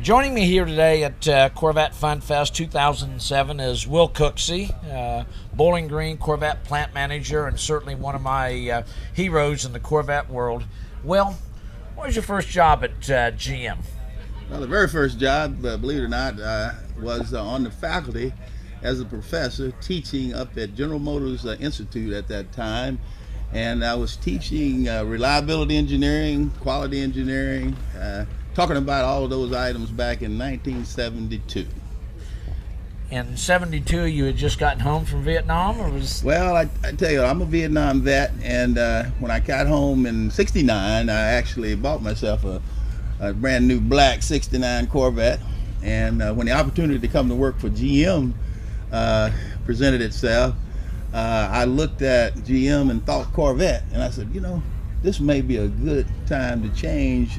Joining me here today at Corvette Funfest 2007 is Will Cooksey, Bowling Green Corvette plant manager, and certainly one of my heroes in the Corvette world. Will, what was your first job at GM? Well, the very first job, believe it or not, was on the faculty as a professor teaching up at General Motors Institute at that time. And I was teaching reliability engineering, quality engineering, talking about all of those items back in 1972. In 72, you had just gotten home from Vietnam, or was? Well, I tell you, I'm a Vietnam vet, and when I got home in '69, I actually bought myself a brand new black '69 Corvette. And when the opportunity to come to work for GM presented itself, I looked at GM and thought Corvette, and I said, you know, this may be a good time to change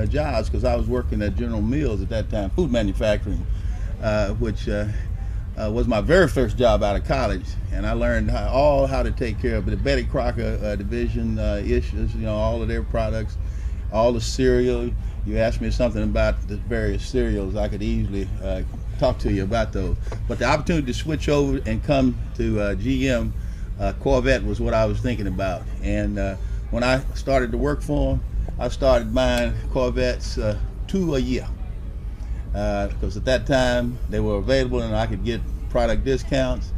jobs, because I was working at General Mills at that time, food manufacturing, which was my very first job out of college, and I learned how to take care of the Betty Crocker division issues, you know, all of their products, all the cereal. You asked me something about the various cereals, I could easily talk to you about those. But the opportunity to switch over and come to GM, Corvette was what I was thinking about. And when I started to work for them, I started buying Corvettes 2 a year. Because at that time they were available and I could get product discounts,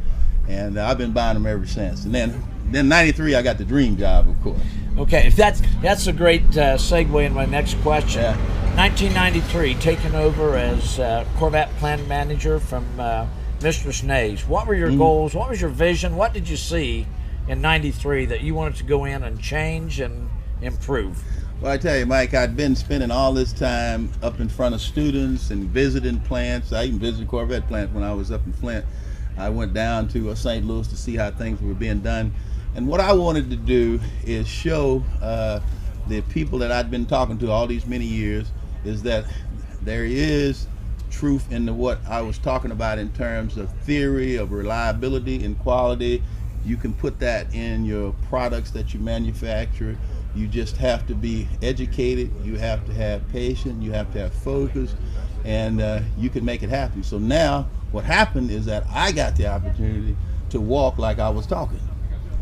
and I've been buying them ever since. And then '93 I got the dream job, of course. Okay, that's a great segue in my next question. Yeah. 1993, taking over as Corvette plant manager from Mistress Nays. What were your goals? What was your vision? What did you see in '93 that you wanted to go in and change and improve? Well, I tell you, Mike, I'd been spending all this time up in front of students and visiting plants. I even visited Corvette plant when I was up in Flint. I went down to St. Louis to see how things were being done. And what I wanted to do is show the people that I'd been talking to all these many years is that there is truth in what I was talking about in terms of theory, of reliability and quality. You can put that in your products that you manufacture. You just have to be educated, you have to have patience, you have to have focus, and you can make it happen. So now what happened is that I got the opportunity to walk like I was talking.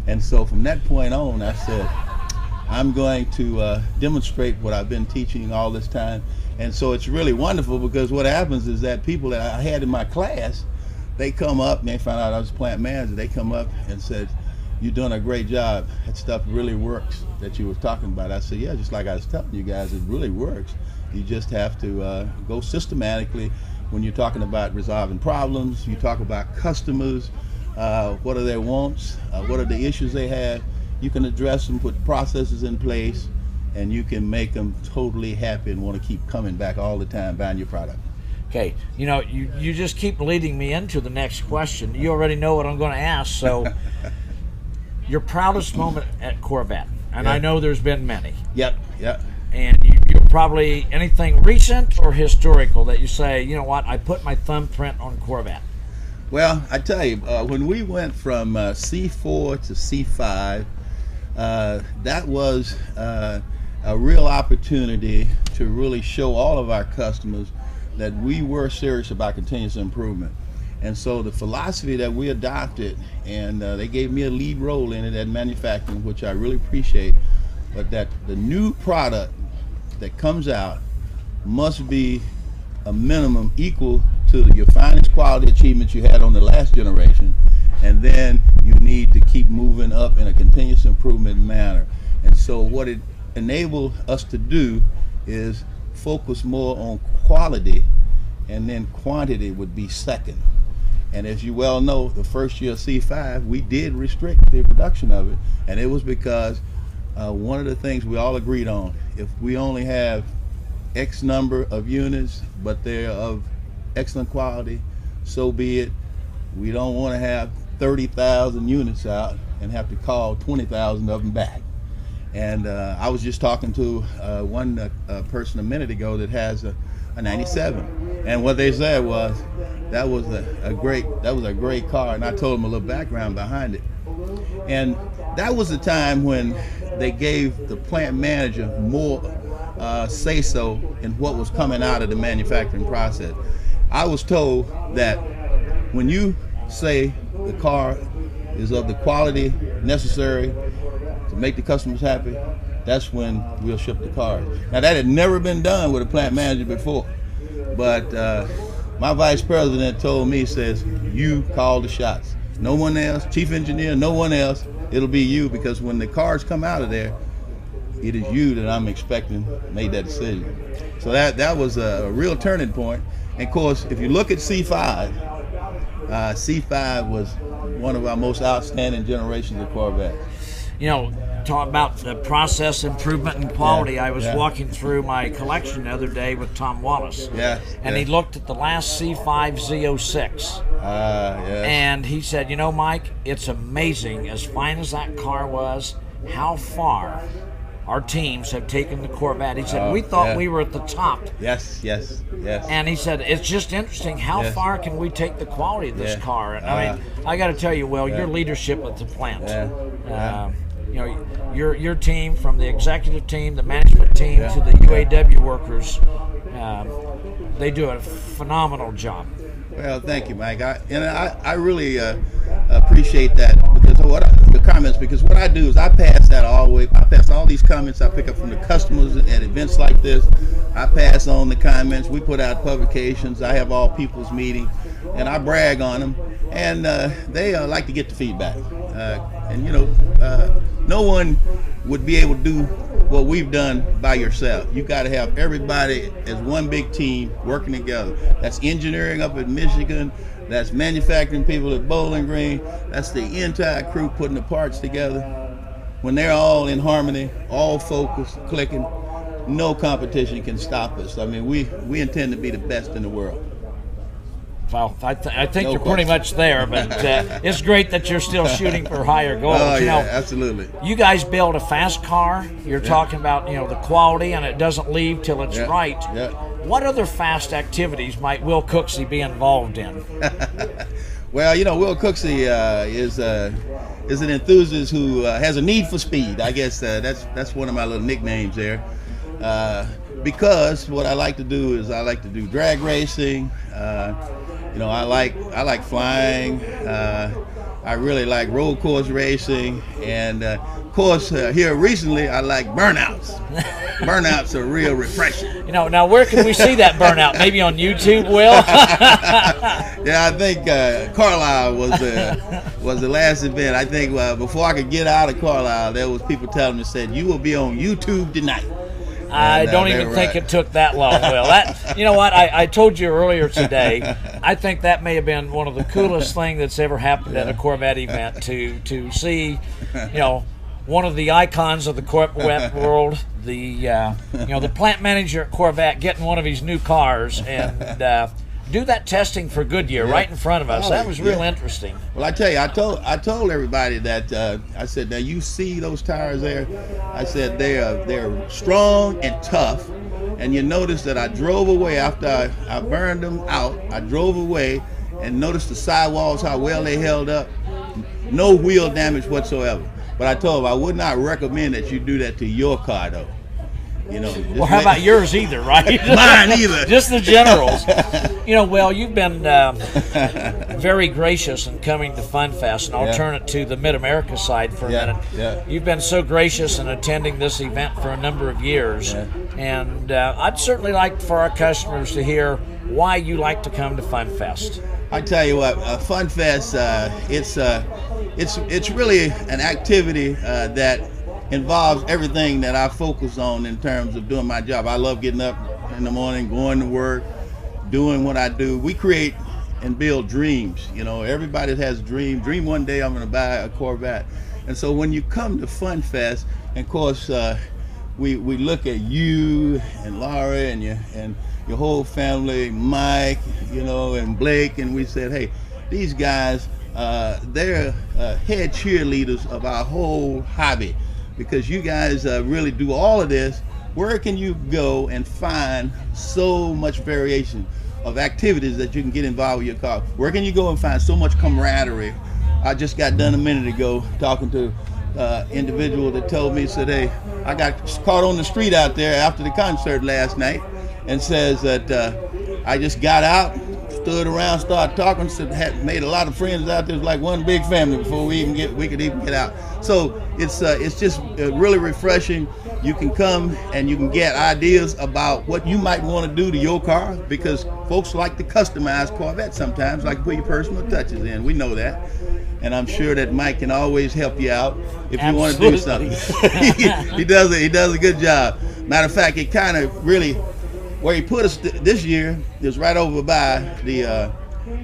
And so from that point on, I said, I'm going to demonstrate what I've been teaching all this time. And so it's really wonderful, because what happens is that people that I had in my class, they come up and they find out I was plant manager. They come up and said, you're doing a great job. That stuff really works that you were talking about. I said, yeah, just like I was telling you guys, it really works. You just have to go systematically when you're talking about resolving problems. You talk about customers, what are their wants, what are the issues they have. You can address them, put processes in place, and you can make them totally happy and want to keep coming back all the time buying your product. Okay, you know, you just keep leading me into the next question. You already know what I'm going to ask, so your proudest moment at Corvette, and I know there's been many. Yep. And you're probably anything recent or historical that you say, you know what, I put my thumbprint on Corvette. Well, I tell you, when we went from C4 to C5, that was a real opportunity to really show all of our customers that we were serious about continuous improvement. And so the philosophy that we adopted, and they gave me a lead role in it at manufacturing, which I really appreciate, but that the new product that comes out must be a minimum equal to your finest quality achievements you had on the last generation, and then you need to keep moving up in a continuous improvement manner. And so what it enabled us to do is focus more on quality, and then quantity would be second. And as you well know, the first year of C5, we did restrict the production of it, and it was because one of the things we all agreed on, if we only have X number of units, but they're of excellent quality, so be it. We don't want to have 30,000 units out and have to call 20,000 of them back. And I was just talking to one person a minute ago that has a 97, and what they said was that was a great car, and I told them a little background behind it. And that was the time when they gave the plant manager more say so in what was coming out of the manufacturing process. I was told that when you say the car is of the quality necessary to make the customers happy, that's when we'll ship the cars. Now, that had never been done with a plant manager before, but my vice president told me, says, you call the shots. No one else, chief engineer, no one else. It'll be you, because when the cars come out of there, it is you that I'm expecting made that decision. So that was a real turning point. And of course, if you look at C5, C5 was one of our most outstanding generations of Corvette. You know, talk about the process improvement and quality. I was walking through my collection the other day with Tom Wallace, and he looked at the last C5 Z06, and he said, you know, Mike, it's amazing, as fine as that car was, how far our teams have taken the Corvette. He said, we thought we were at the top. Yes. And he said, it's just interesting, how far can we take the quality of this car? And I mean, I got to tell you, Will, your leadership at the plant, you know, your team, from the executive team, the management team, to the UAW workers, they do a phenomenal job. Well, thank you, Mike. I really appreciate that, because the comments, because what I do is I pass that all the way. I pass all these comments I pick up from the customers at events like this. I pass on the comments. We put out publications. I have all people's meetings, and I brag on them. And they like to get the feedback. And you know, no one would be able to do what we've done by yourself. You got to have everybody as one big team working together. That's engineering up in Michigan. That's manufacturing people at Bowling Green. That's the entire crew putting the parts together. When they're all in harmony, all focused, clicking, no competition can stop us. I mean, we intend to be the best in the world. Well, I think you're pretty much there, but it's great that you're still shooting for higher goals. Oh, you know, absolutely. You guys build a fast car. You're talking about, you know, the quality, and it doesn't leave till it's right. What other fast activities might Will Cooksey be involved in? Well, you know, Will Cooksey is an enthusiast who has a need for speed. I guess that's one of my little nicknames there. Because what I like to do is I like to do drag racing. You know, I like flying. I really like road course racing, and of course here recently I like burnouts. Burnouts are real refreshing. You know, now where can we see that burnout? Maybe on YouTube, Will? Yeah, I think Carlisle was the last event. I think before I could get out of Carlisle, there was people telling me, said, you will be on YouTube tonight. I don't even think it took that long, Will. That, you know what, I told you earlier today, I think that may have been one of the coolest things that's ever happened at a Corvette event, to see, you know, one of the icons of the Corvette world, the you know, the plant manager at Corvette getting one of his new cars and do that testing for Goodyear right in front of us. That was real interesting. Well, I tell you, I told everybody that I said, now you see those tires there? I said they're strong and tough. And you notice that I drove away after I burned them out. I drove away and noticed the sidewalls, how well they held up. No wheel damage whatsoever. But I told them I would not recommend that you do that to your car, though. You know, well, how about yours either, right? Mine either. Just the generals. You know, Will, you've been very gracious in coming to Funfest, and I'll turn it to the Mid-America side for a minute. You've been so gracious in attending this event for a number of years, and I'd certainly like for our customers to hear why you like to come to Funfest. I tell you what, Funfest, it's really an activity that involves everything that I focus on in terms of doing my job. I love getting up in the morning, going to work, doing what I do. We create and build dreams. You know, everybody has a dream one day I'm going to buy a Corvette. And so when you come to Funfest, and of course we look at you and Laura and your whole family, Mike, you know, and Blake, and we said, hey, these guys, they're head cheerleaders of our whole hobby. Because you guys really do all of this. Where can you go and find so much variation of activities that you can get involved with your car? Where can you go and find so much camaraderie? I just got done a minute ago talking to individual that told me, said, hey, I got caught on the street out there after the concert last night, and says that I just got out, stood around, started talking, said, had made a lot of friends out there. It was like one big family before we could even get out. So it's just really refreshing. You can come and you can get ideas about what you might want to do to your car, because folks like to customize Corvette sometimes, like to put your personal touches in. We know that. And I'm sure that Mike can always help you out if you want to do something. he does a good job. Matter of fact, it kind of really, where he put us this year is right over by the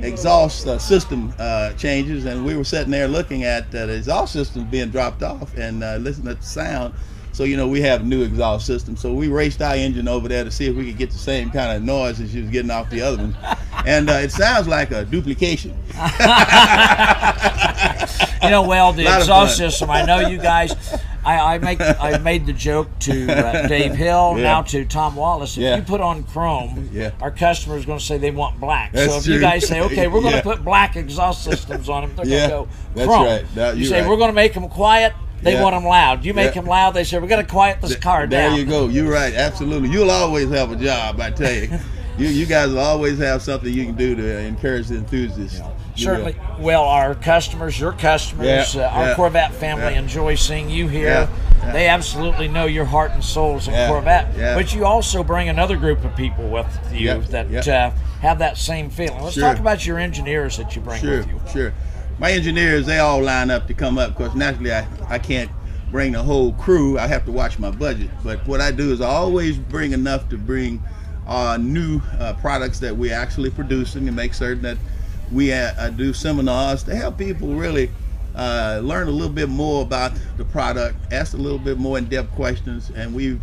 exhaust system changes, and we were sitting there looking at the exhaust system being dropped off and listening to the sound. So, you know, we have a new exhaust system. So we raced our engine over there to see if we could get the same kind of noise as she was getting off the other one. And it sounds like a duplication. You know, well, the exhaust system, I know you guys, I made the joke to Dave Hill, now to Tom Wallace. If you put on chrome, our customer is going to say they want black. That's so if true. you guys say, okay, we're going to put black exhaust systems on them, they're going to go chrome. That's right. You say, we're going to make them quiet. They want them loud. You make them loud, they say, we're going to quiet this car down. There you go. You're right. Absolutely. You'll always have a job, I tell you. You guys will always have something you can do to encourage the enthusiasts. Certainly. Well, our customers, your customers, our Corvette family enjoy seeing you here. They absolutely know your heart and soul is in Corvette. But you also bring another group of people with you that have that same feeling. Let's talk about your engineers that you bring with you. Sure. My engineers, they all line up to come up. Of course, naturally, I can't bring the whole crew. I have to watch my budget. But what I do is I always bring enough to bring new products that we're actually producing, and make certain that we do seminars to help people really learn a little bit more about the product, ask a little bit more in-depth questions, and we'll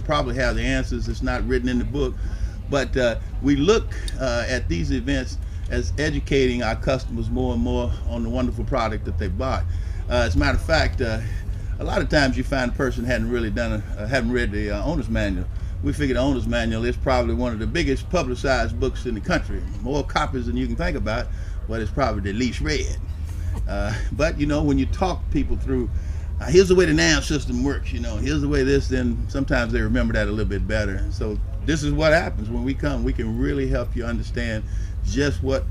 probably have the answers. It's not written in the book, but we look at these events as educating our customers more and more on the wonderful product that they bought. As a matter of fact, a lot of times you find a person hadn't read the owner's manual. We figure the owner's manual is probably one of the biggest publicized books in the country, more copies than you can think about, but it's probably the least read. But you know, when you talk people through, here's the way the NAM system works, you know, here's the way this, then sometimes they remember that a little bit better. So this is what happens when we come. We can really help you understand just what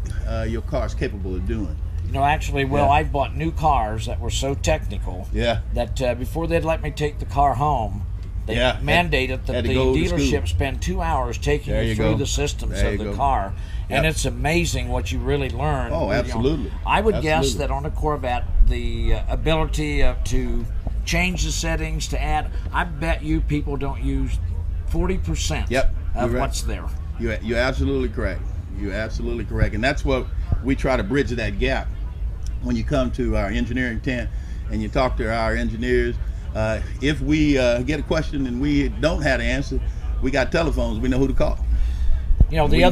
your car is capable of doing. You know, actually, I've bought new cars that were so technical that before they'd let me take the car home, they mandated that the dealership spend 2 hours taking you through the systems of the car. And it's amazing what you really learn. Oh, absolutely. You know, I would guess that on a Corvette, the ability to change the settings, to add, I bet you people don't use 40% of what's there. You're absolutely correct. You're absolutely correct. And that's what we try to bridge that gap. When you come to our engineering tent and you talk to our engineers, if we get a question and we don't have the answer, we got telephones. We know who to call. You know, the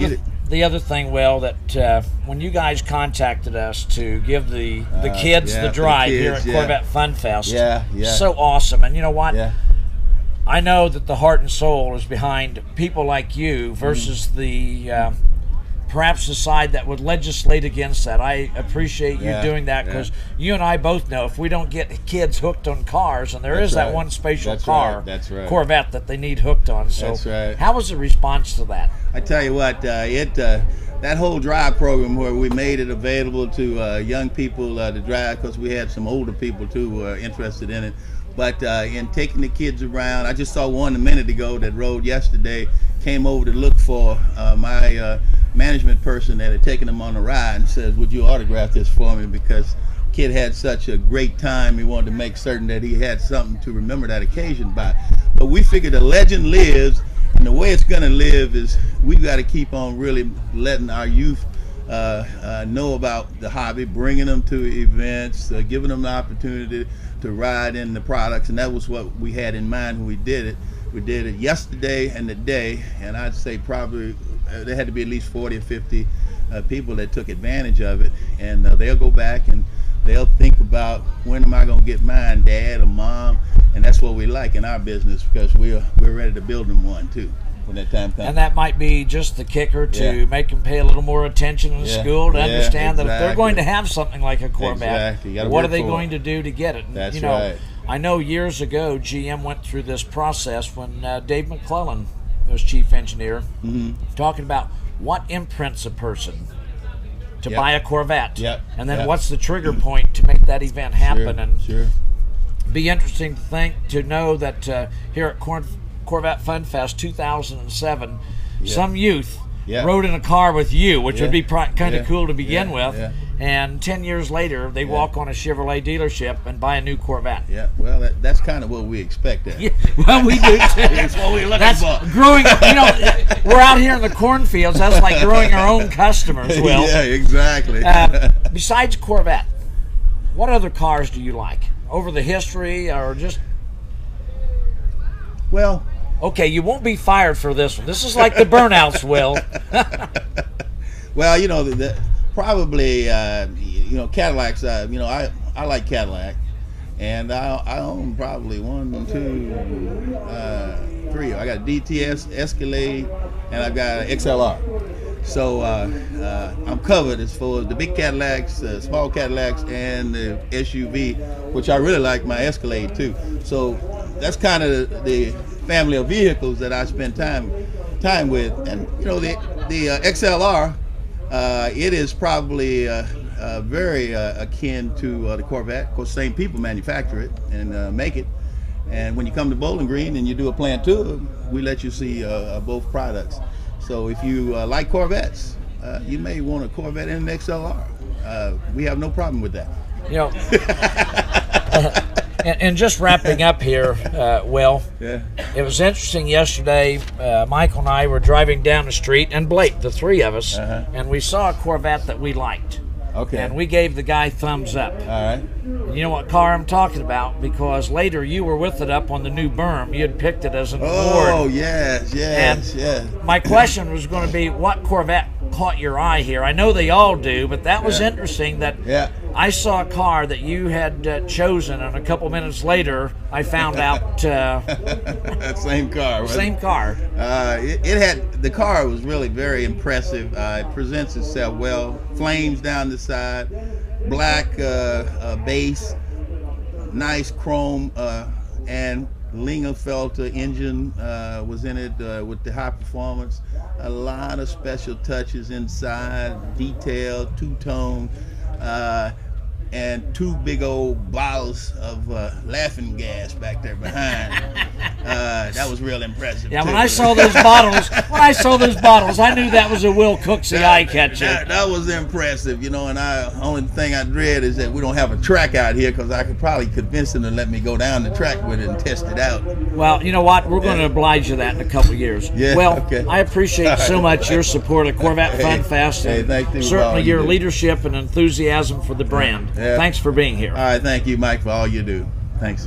other thing, that when you guys contacted us to give the kids the drive here at Corvette Funfest, so awesome. And you know what? I know that the heart and soul is behind people like you versus the perhaps the side that would legislate against that. I appreciate you doing that, because you and I both know if we don't get kids hooked on cars, and there is that one special car, Corvette, that they need hooked on. So how was the response to that? I tell you what, that whole drive program where we made it available to young people to drive, because we had some older people too who were interested in it. But in taking the kids around, I just saw one a minute ago that rode yesterday, came over to look for my management person that had taken him on a ride, and says, would you autograph this for me, because kid had such a great time. He wanted to make certain that he had something to remember that occasion by. But we figured the legend lives, and the way it's going to live is we've got to keep on really letting our youth know about the hobby, bringing them to events, giving them the opportunity to ride in the products. And that was what we had in mind when we did it. We did it yesterday and today, and I'd say probably there had to be at least 40 or 50 people that took advantage of it. And they'll go back and they'll think about, when am I going to get mine, Dad or Mom? And that's what we like in our business, because we're ready to build them one too. when that time comes. And that might be just the kicker to make them pay a little more attention in school to understand that if they're going to have something like a Corvette, what are they going to do to get it? And, That's you know, right. I know years ago GM went through this process when Dave McClellan was chief engineer, talking about what imprints a person to buy a Corvette, and then what's the trigger point to make that event happen. Be interesting to know that here at Corvette Funfest 2007, some youth rode in a car with you, which would be kind of cool to begin with. And 10 years later, they walk on a Chevrolet dealership and buy a new Corvette. Yeah, well, that's kind of what we expect. Well, we do too. That's what we're looking for. Growing, you know, we're out here in the cornfields. That's like growing our own customers. Will. Yeah, exactly. Besides Corvette, what other cars do you like? Over the history, or just? Well, okay, you won't be fired for this one. This is like the burnouts, Will. Well, you know, probably, you know, Cadillacs. You know, I like Cadillac, and I own probably 1, 2, 3. I got a DTS, Escalade, and I've got an XLR. So I'm covered as far as the big Cadillacs, small Cadillacs, and the SUV, which I really like my Escalade too. So that's kind of the family of vehicles that I spend time with. And you know, the XLR, it is probably very akin to the Corvette. Of course, same people manufacture it and make it. And when you come to Bowling Green and you do a plant tour, we let you see both products. So if you like Corvettes, you may want a Corvette and an XLR. We have no problem with that. You know, and just wrapping up here, Will, it was interesting yesterday. Michael and I were driving down the street, and Blake, the three of us, and we saw a Corvette that we liked. Okay. And we gave the guy thumbs up. All right. You know what car I'm talking about, because later you were with it up on the new berm. You had picked it as an award. Oh, yes. And my question was going to be, what Corvette caught your eye here? I know they all do, but that was interesting that I saw a car that you had chosen, and a couple minutes later I found out same car. Same car. The car was really very impressive. It presents itself well. Flames down the side, black base, nice chrome, and Lingerfelter engine was in it with the high performance. A lot of special touches inside, detailed, two-tone, and 2 big old bottles of laughing gas back there behind. That was real impressive. Yeah, too. when I saw those bottles, I knew that was a Will Cooksey eye catcher. That was impressive, you know. And only thing I dread is that we don't have a track out here, because I could probably convince them to let me go down the track with it and test it out. Well, you know what? We're going to oblige you that in a couple of years. Yeah, well, okay. I appreciate so much your support of Corvette Funfest, and thank you certainly your leadership and enthusiasm for the brand. Thanks for being here. All right, thank you, Mike, for all you do. Thanks.